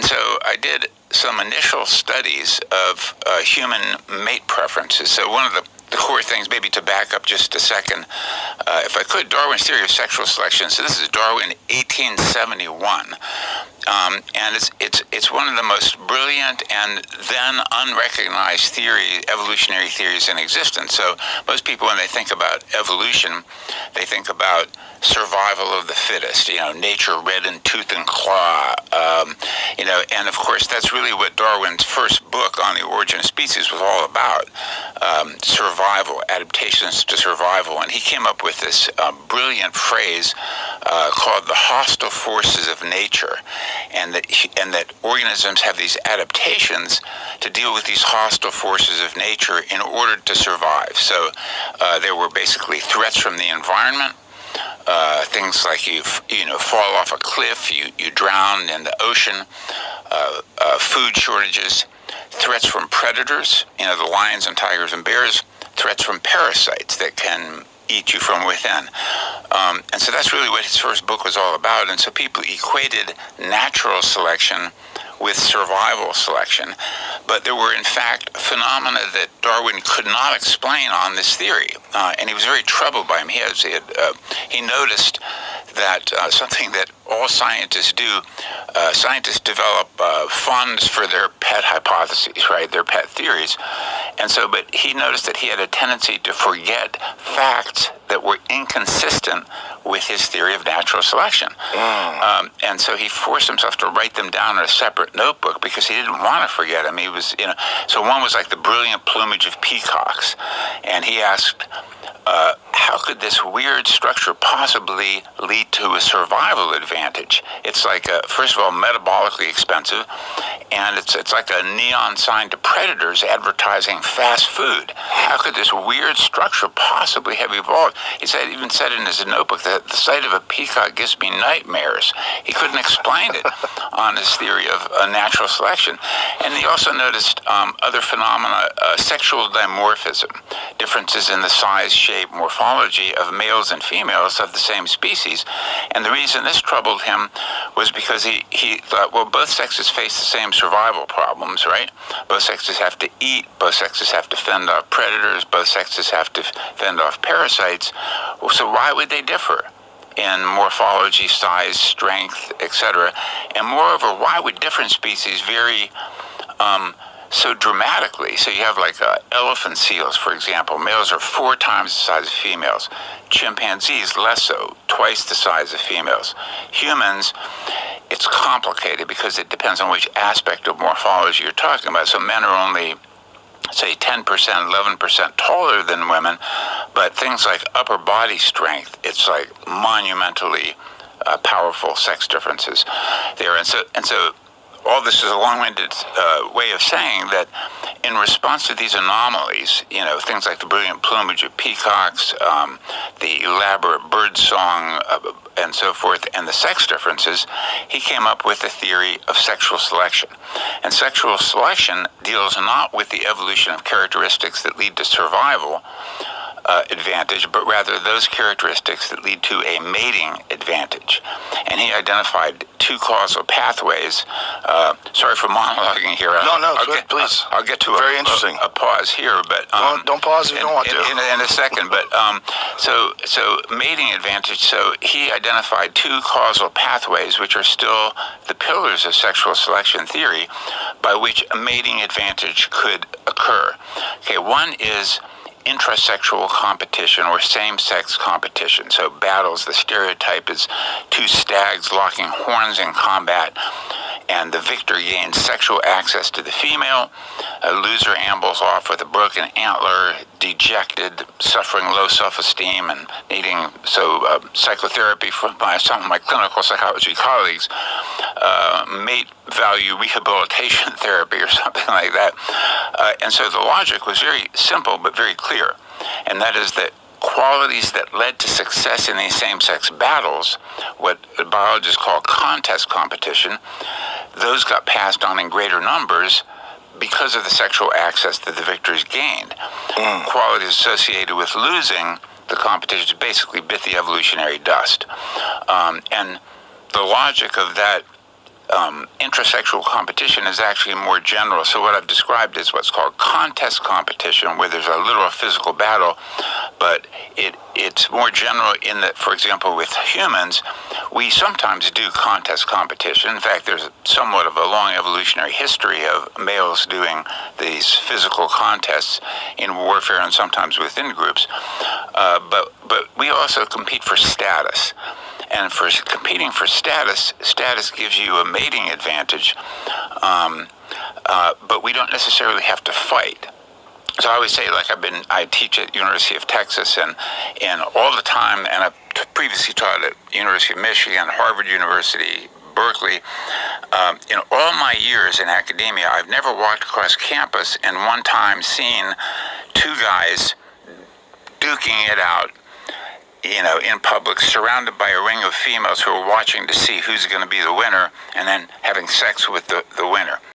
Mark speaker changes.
Speaker 1: And so I did some initial studies of human mate preferences. So one of the core things, maybe to back up just a second, if I could, Darwin's theory of sexual selection. So this is Darwin, 1871. And it's one of the most brilliant and then unrecognized evolutionary theories in existence. So most people, when they think about evolution, they think about survival of the fittest, nature red in tooth and claw, and of course that's really what Darwin's first book on the origin of species was all about, survival, adaptations to survival. And he came up with this brilliant phrase called the hostile forces of nature, and that organisms have these adaptations to deal with these hostile forces of nature in order to survive. So there were basically threats from the environment, things like you fall off a cliff, you drown in the ocean, food shortages, threats from predators, the lions and tigers and bears, threats from parasites that can eat you from within. And so that's really what his first book was all about. And so people equated natural selection with survival selection. But there were, in fact, phenomena that Darwin could not explain on this theory. And he was very troubled by him. He noticed that something that all scientists do, scientists develop funds for their pet hypotheses, right, their pet theories. And so, but he noticed that he had a tendency to forget facts that were inconsistent with his theory of natural selection. And so he forced himself to write them down in a separate notebook because he didn't want to forget them. He was, so one was like the brilliant plumage of peacocks. And he asked, how could this weird structure possibly lead to a survival advantage? It's like, first of all, metabolically expensive, and it's like a neon sign to predators advertising fast food. How could this weird structure possibly have evolved? He even said in his notebook that the sight of a peacock gives me nightmares. He couldn't explain it on his theory of natural selection. And he also noticed other phenomena, sexual dimorphism, differences in the size, shape, morphology of males and females of the same species. And the reason this troubled him was because he thought, well, both sexes face the same survival problems, right? Both sexes have to eat, both sexes have to fend off predators, both sexes have to fend off parasites. So why would they differ in morphology, size, strength, etc.? And moreover, why would different species vary so dramatically? So you have like elephant seals, for example. Males are 4 times the size of females. Chimpanzees, less so, twice the size of females. Humans, it's complicated because it depends on which aspect of morphology you're talking about. So men are only, say, 10%, 11% taller than women, but things like upper body strength, it's like monumentally powerful sex differences there. And so all this is a long-winded way of saying that in response to these anomalies, things like the brilliant plumage of peacocks, the elaborate bird song, and so forth, and the sex differences, he came up with a theory of sexual selection. And sexual selection deals not with the evolution of characteristics that lead to survival advantage, but rather those characteristics that lead to a mating advantage. And he identified 2 causal pathways. Sorry for monologuing here.
Speaker 2: No, please.
Speaker 1: I'll get to
Speaker 2: very interesting.
Speaker 1: A pause here, but
Speaker 2: don't pause if you don't want to.
Speaker 1: In a second. But so mating advantage. So he identified 2 causal pathways, which are still the pillars of sexual selection theory, by which a mating advantage could occur. Okay, one is intrasexual competition or same-sex competition. So battles, the stereotype is 2 stags locking horns in combat, and the victor gains sexual access to the female. A loser ambles off with a broken antler, dejected, suffering low self-esteem, and needing psychotherapy from some of my clinical psychology colleagues, mate value rehabilitation therapy or something like that. And so the logic was very simple but very clear, and that is that qualities that led to success in these same-sex battles, what biologists call contest competition, those got passed on in greater numbers because of the sexual access that the victors gained. Qualities associated with losing the competition basically bit the evolutionary dust. And the logic of that Intrasexual competition is actually more general. So what I've described is what's called contest competition, where there's a literal physical battle, but it's more general in that, for example, with humans, we sometimes do contest competition. In fact, there's somewhat of a long evolutionary history of males doing these physical contests in warfare and sometimes within groups. But we also compete for status. And for competing for status gives you a mating advantage, but we don't necessarily have to fight. So I always say, like I teach at University of Texas, and all the time, and I previously taught at University of Michigan, Harvard University, Berkeley. In all my years in academia, I've never walked across campus and one time seen two guys duking it out, in public, surrounded by a ring of females who are watching to see who's going to be the winner, and then having sex with the winner.